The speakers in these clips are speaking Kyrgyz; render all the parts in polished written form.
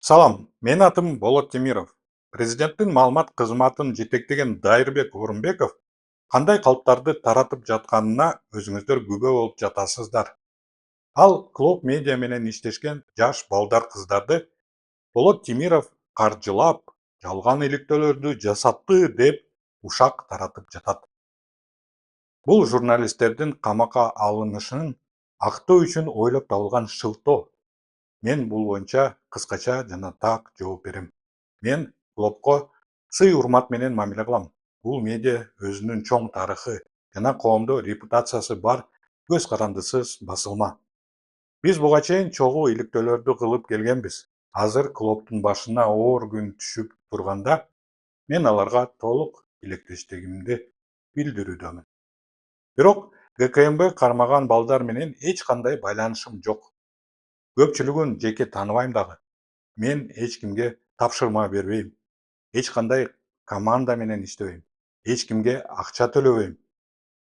Салам, менин атым Болот Темиров. Президенттин маалымат кызматын жетектеген Дайырбек Орунбеков кандай калыптарды таратып жатканына өзүңүздөр күбө болуп жатасыздар. Ал Клоп медиа менен иштешкен жаш балдар кыздарды Болот Темиров каржылап, жалган иликтөөлөрдү жасатты деп ушак таратып жатат. Бул журналисттердин камакка алынышын актоо үчүн ойлоп табылган шылтоо. Мен бул боюнча кыскача жана так жооп берем. Мен Клопко сый-урмат менен мамиле кылам. Бул медиа өзүнүн чоң тарыхы жана коомдо репутациясы бар көз карандысыз басылма. Биз буга чейин чогуу иликтөөлөрдү кылып келгенбиз. Азыр Клоптун башына оор күн түшүп турганда, мен аларга толук илектештигимди билдирүүдөмүн. Бирок ГКМБ кармаган балдар менен эч кандай байланышым жок. Көпчүлүгүн жеке тааныбайм дагы. Мен эч кимге тапшырма бербейм. Эч кандай команда менен иштебейм. Эч кимге акча төлөбөйм.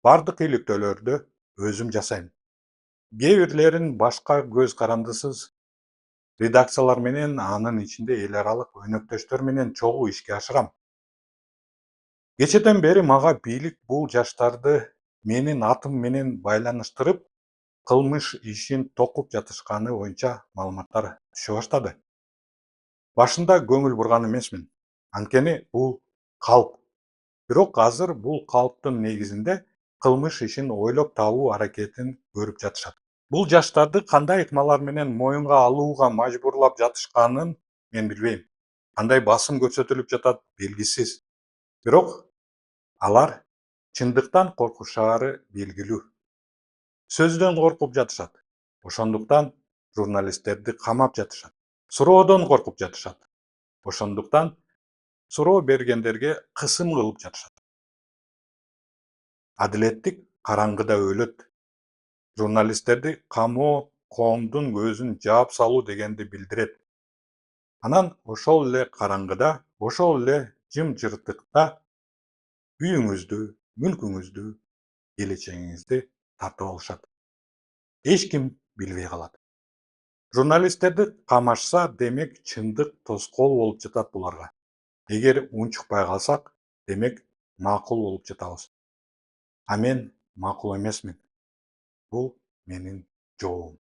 Бардык иликтөөлөрдү өзүм жасайм. Кээ бирлерин башка көз карандысыз редакциялар менен, анын ичинде эл аралык өнөктөштөр менен чогуу ишке ашырам. Кечээден бери мага бийлик бул жаштарды менин атым менен байланыштырып, кылмыш ишин токуп жатышканы боюнча маалыматтар түшө баштады. Башында көңүл бурган эмесмин. Анткени бул калп. Бирок азыр бул калптын негизинде кылмыш ишин ойлоп табуу аракетин көрүп жатышат. Бул жаштарды кандай ыкмалар менен моюнга алууга мажбурлап жатышканын мен билбейм. Кандай басым көрсөтүлүп жатат белгисиз. Бирок алар чындыктан коркушаары белгилүү. Сөздөн коркуп жатышат. Ошондуктан журналисттерди камап жатышат. Суроодон коркуп жатышат. Ошондуктан суроо бергендерге кысым кылып жатышат. Адилеттик караңгыда өлөт. Журналисттерди камоо коомдун көзүн жаап салуу дегенди билдирет. Анан ошол эле караңгыда, ошол эле жымжырттыкта үйүңүздү, мүлкүңүздү, келечегиңизди тартып алышат. Эч ким билбей калат. Журналисттерди камашса, демек чындык тоскоол болуп жатат буларга. Эгер унчукпай калсак, демек макул болуп жатабыз. А мен макул эмесмин. Бул менин жообум.